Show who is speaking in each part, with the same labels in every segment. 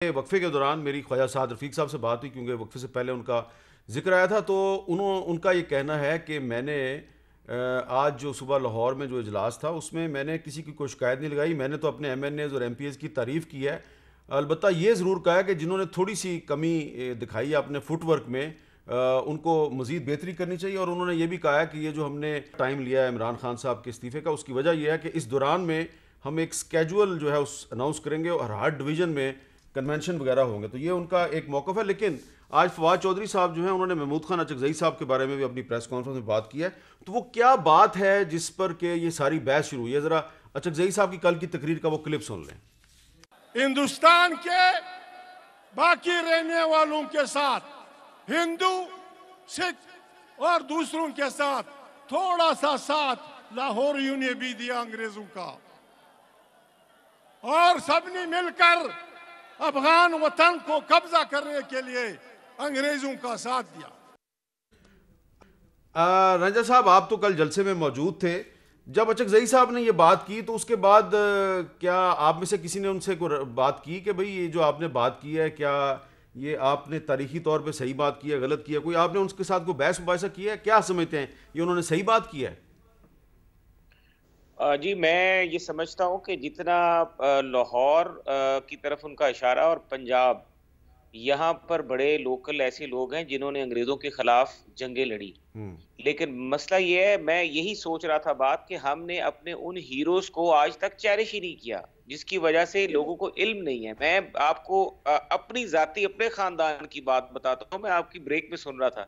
Speaker 1: वक्फे के दौरान मेरी ख्वाजा साद रफ़ीक साहब से बात हुई, क्योंकि वक्फे से पहले उनका जिक्र आया था। तो उनका ये कहना है कि मैंने आज जो सुबह लाहौर में जो इजलास था उसमें मैंने किसी की कोई शिकायत नहीं लगाई। मैंने तो अपने MNAs और MPs की तारीफ़ की है। अलबत्ता ये ज़रूर कहा है कि जिन्होंने थोड़ी सी कमी दिखाई है अपने फुटवर्क में, उनको मज़ीद बेहतरी करनी चाहिए। और उन्होंने ये भी कहा है कि ये जो हमने टाइम लिया है इमरान खान साहब के इस्तीफ़े का, उसकी वजह यह है कि इस दौरान में हम एक स्केजुअल जो है उस अनाउंस करेंगे और हर डिवीज़न में कन्वेंशन वगैरह होंगे। तो ये उनका एक मौक़िफ़ है। लेकिन आज फवाद चौधरी साहब जो हैं उन्होंने महमूद खान अचकज़ई साहब के बारे में भी अपनी प्रेस कॉन्फ्रेंस में बात की है। तो वो क्या बात है जिस पर के ये सारी बहस शुरू हुई है? ज़रा अचकज़ई साहब की कल की तकरीर का वो क्लिप सुन लें।
Speaker 2: हिंदुस्तान के बाकी रहने वालों के साथ, हिंदू, सिख और दूसरों के साथ थोड़ा सा साथ लाहौरियों ने भी दिया अंग्रेजों का, और सबने मिलकर अफगान वतन को कब्जा करने के लिए अंग्रेजों का साथ दिया।
Speaker 1: रंजा साहब, आप तो कल जलसे में मौजूद थे जब अचकज़ई साहब ने ये बात की। तो उसके बाद क्या आप में से किसी ने उनसे कोई बात की कि भाई ये जो आपने बात की है, क्या ये आपने तारीखी तौर पे सही बात की है, गलत की है? कोई आपने उनके साथ कोई बहस मुबाहिसा किया है? क्या समझते हैं ये उन्होंने सही बात की है?
Speaker 3: जी, मैं ये समझता हूँ कि जितना लाहौर की तरफ उनका इशारा और पंजाब, यहाँ पर बड़े लोकल ऐसे लोग हैं जिन्होंने अंग्रेज़ों के खिलाफ जंगें लड़ी। लेकिन मसला ये है, मैं यही सोच रहा था बात, कि हमने अपने उन हीरोज़ को आज तक चेरिश ही नहीं किया, जिसकी वजह से लोगों को इल्म नहीं है। मैं आपको अपनी ज़ाती अपने ख़ानदान की बात बताता हूँ। मैं आपकी ब्रेक में सुन रहा था।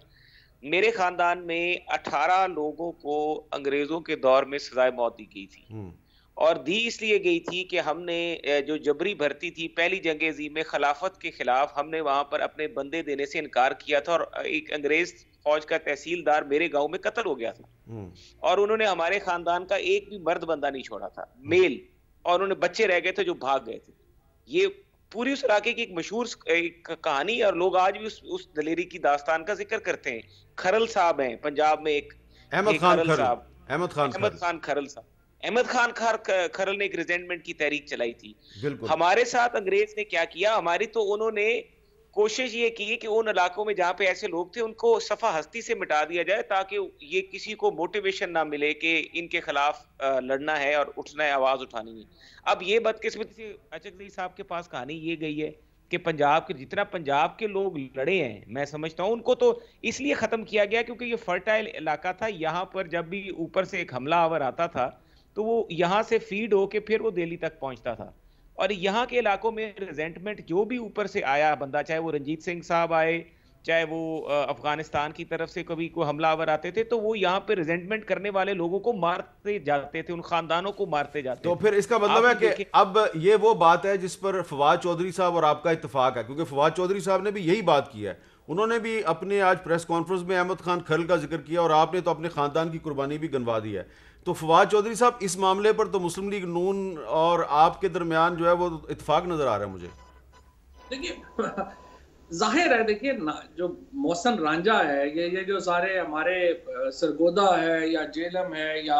Speaker 3: मेरे ख़ानदान में 18 लोगों को अंग्रेज़ों के दौर में सज़ाए मौत दी गई थी। और दी इसलिए गई थी कि हमने जो जबरी भर्ती थी पहली जंग अज़ीम में खिलाफत के खिलाफ, हमने वहां पर अपने बंदे देने से इनकार किया था, और एक अंग्रेज फौज का तहसीलदार मेरे गांव में कत्ल हो गया था। और उन्होंने हमारे खानदान का एक भी मर्द बंदा नहीं छोड़ा था, मेल, और उन्होंने बच्चे रह गए थे जो भाग गए थे। ये पूरी उस इलाके की एक मशहूर एक कहानी है, और लोग आज भी उस दलेरी की दास्तान का जिक्र करते हैं। खरल साहब हैं पंजाब में, एक
Speaker 1: अहमद खान
Speaker 3: खरल
Speaker 1: खरल,
Speaker 3: साहब,
Speaker 1: अहमद खान
Speaker 3: अहमद
Speaker 1: खरल।
Speaker 3: खान खरल साहब। अहमद खान खरल ने एक रिजेंटमेंट की तहरीक चलाई थी।
Speaker 1: बिल्कुल।
Speaker 3: हमारे साथ अंग्रेज ने क्या किया, हमारी तो उन्होंने कोशिश ये की कि उन इलाकों में जहां पे ऐसे लोग थे उनको सफा हस्ती से मिटा दिया जाए, ताकि ये किसी को मोटिवेशन ना मिले कि इनके खिलाफ लड़ना है और उठना है, आवाज उठानी है। अब ये बदकिस्मती से अचकज़ई साहब के पास कहानी ये गई है कि पंजाब के जितना पंजाब के लोग लड़े हैं, मैं समझता हूं उनको तो इसलिए खत्म किया गया क्योंकि ये फर्टाइल इलाका था। यहाँ पर जब भी ऊपर से एक हमलावर आता था तो वो यहाँ से फीड होके फिर वो दिल्ली तक पहुंचता था। और यहाँ के इलाकों में रिजेंटमेंट जो भी ऊपर से आया बंदा, चाहे वो रंजीत सिंह साहब आए, चाहे वो अफगानिस्तान की तरफ से कभी कोई हमलावर आते थे, तो वो यहाँ पे रिजेंटमेंट करने वाले लोगों को मारते जाते थे, उन खानदानों को मारते जाते
Speaker 1: तो
Speaker 3: थे।
Speaker 1: फिर इसका मतलब है
Speaker 3: आप
Speaker 1: कि अब ये वो बात है जिस पर फवाद चौधरी साहब और आपका इत्तेफाक है, क्योंकि फवाद चौधरी साहब ने भी यही बात की है। उन्होंने भी अपने आज प्रेस कॉन्फ्रेंस में अहमद खान खरल का जिक्र किया, और आपने तो अपने खानदान की कुर्बानी भी गनवा दी है। तो फवाद चौधरी साहब, इस मामले पर तो मुस्लिम लीग नून और आपके दरमियान जो है वो इत्तेफाक नजर आ रहा है मुझे।
Speaker 4: देखिए जाहिर है, देखिए जो मोहसन रांझा है, ये जो सारे हमारे सरगोदा है या जेलम है, या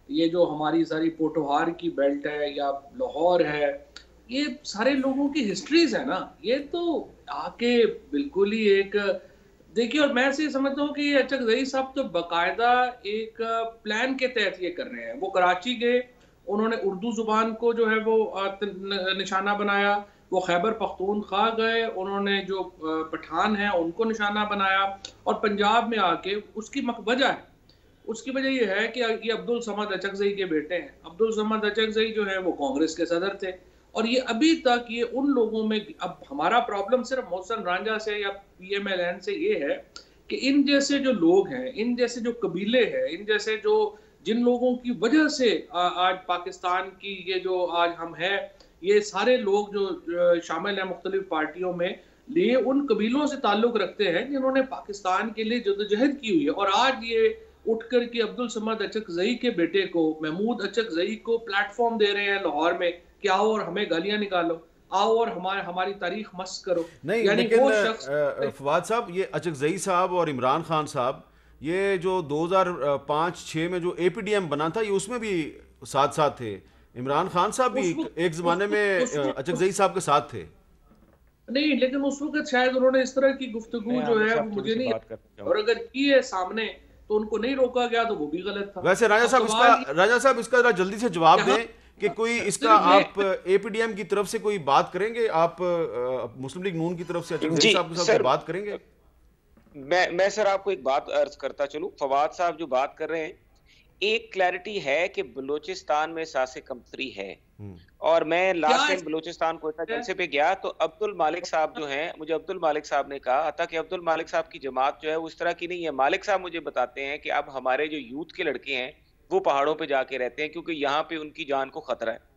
Speaker 4: ये जो हमारी सारी पोटोहार की बेल्ट है या लाहौर है, ये सारे लोगों की हिस्ट्रीज है ना। ये तो आके बिल्कुल ही एक, देखिए, और मैं ऐसे समझता हूँ कि ये अचकज़ई साहब तो बाकायदा एक प्लान के तहत ये कर रहे हैं। वो कराची गए, उन्होंने उर्दू जुबान को जो है वो निशाना बनाया। वो खैबर पख्तूनख्वा गए, उन्होंने जो पठान हैं उनको निशाना बनाया। और पंजाब में आके उसकी वजह है, उसकी वजह ये है कि ये अब्दुल समद अचकज़ई के बेटे हैं। अब्दुल समद अचकज़ई जो है वो कांग्रेस के सदर थे, और ये अभी तक ये उन लोगों में, अब हमारा प्रॉब्लम सिर्फ मोहसन रांझा से या PMLN से ये है कि इन जैसे जो लोग हैं, इन जैसे जो कबीले हैं, इन जैसे जो जिन लोगों की वजह से आज पाकिस्तान की ये जो आज हम हैं, ये सारे लोग जो शामिल हैं मुख्तलिफ पार्टियों में, लिए उन कबीलों से ताल्लुक रखते हैं जिन्होंने पाकिस्तान के लिए जदोजहद की हुई है। और आज ये उठ कर के अब्दुल समद अचकज़ई के बेटे को, महमूद अचकज़ई को प्लेटफॉर्म दे रहे हैं लाहौर में कि आओ और हमें गालियां निकालो, आओ और हमारी तारीख मस्त करो।
Speaker 1: नहीं,
Speaker 4: यानी
Speaker 1: लेकिन
Speaker 4: वो शख्स,
Speaker 1: फवाद साहब, ये अचकज़ई साहब और इमरान खान साहब, ये जो 2005-6 में जो APDM बना था, ये उसमें भी साथ साथ थे। इमरान खान साहब भी एक ज़माने में अचकज़ई साहब के साथ थे।
Speaker 4: नहीं, लेकिन उस वक्त शायद उन्होंने इस तरह की गुफ्तगू
Speaker 3: मैं
Speaker 4: जो
Speaker 3: आमिर
Speaker 4: है
Speaker 3: साहब
Speaker 4: वो
Speaker 3: थोड़ी
Speaker 4: मुझे
Speaker 3: सी
Speaker 4: नहीं,
Speaker 3: बात करना
Speaker 4: और
Speaker 3: चाहूंगा।
Speaker 4: अगर की है सामने तो उनको नहीं रोका गया तो वो भी गलत था।
Speaker 1: वैसे
Speaker 4: अब सवाल ये
Speaker 1: राजा साहब इसका जरा जल्दी से जवाब
Speaker 4: यहाँ
Speaker 1: दें कि कोई इसका
Speaker 4: सिर्फ ये
Speaker 1: आप एपीडीएम की तरफ से कोई बात करेंगे, आप मुस्लिम लीग नून की तरफ से अचकजई
Speaker 3: जी
Speaker 1: साहब के साथ कोई
Speaker 3: सर,
Speaker 1: बात करेंगे?
Speaker 3: मैं सर आपको एक बात अर्ज करता चलूं। फवाद साहब जो बात कर रहे हैं, एक क्लैरिटी है कि बलूचिस्तान में सासे कमतरी है। और मैं
Speaker 4: क्या
Speaker 3: लास्ट टाइम बलूचिस्तान कोयटा
Speaker 4: है?
Speaker 3: जलसे पे गया तो अब्दुल मालिक साहब जो हैं, मुझे अब्दुल मालिक साहब ने कहा था कि अब्दुल मालिक साहब की जमात जो है वो इस तरह की नहीं है। मालिक साहब मुझे बताते हैं कि अब हमारे जो यूथ के लड़के हैं वो पहाड़ों पे जाके रहते हैं क्योंकि यहाँ पे उनकी जान को खतरा है।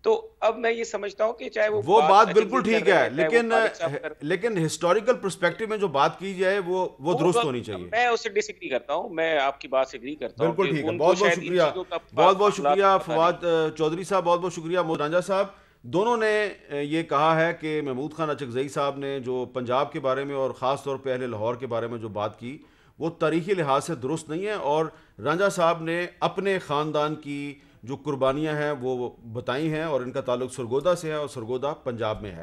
Speaker 3: तो अब मैं ये समझता हूँ कि चाहे वो
Speaker 1: वो बात बिल्कुल
Speaker 3: अचकज़ई कर
Speaker 1: ठीक
Speaker 3: रहे
Speaker 1: है,
Speaker 3: हैं, चाहे वो
Speaker 1: लेकिन
Speaker 3: मालिक साहब कर,
Speaker 1: लेकिन हिस्टोरिकल पर्सपेक्टिव में जो बात की जाए वो दुरुस्त होनी चाहिए।
Speaker 3: मैं उससे डिसएग्री करता हूँ। मैं आपकी बात से एग्री करता हूँ
Speaker 1: बिल्कुल
Speaker 3: कि
Speaker 1: ठीक है,
Speaker 3: उनको
Speaker 1: बहुत बहुत
Speaker 3: शायद इन
Speaker 1: शुक्रिया,
Speaker 3: चीजों का
Speaker 1: बहुत बहुत
Speaker 3: मामलात
Speaker 1: शुक्रिया
Speaker 3: का पता नहीं।
Speaker 1: फवाद चौधरी साहब, बहुत बहुत शुक्रिया मोहम्मद रांझा साहब। दोनों ने ये कहा है कि महमूद खान अचकजई साहब ने जो पंजाब के बारे में और ख़ास तौर पे अहले लाहौर के बारे में जो बात की वो तारीख़ी लिहाज से दुरुस्त नहीं है, और रांझा साहब ने अपने ख़ानदान की जो कुर्बानियाँ हैं वो बताई हैं और इनका ताल्लुक सरगोदा से है और सरगोदा पंजाब में है।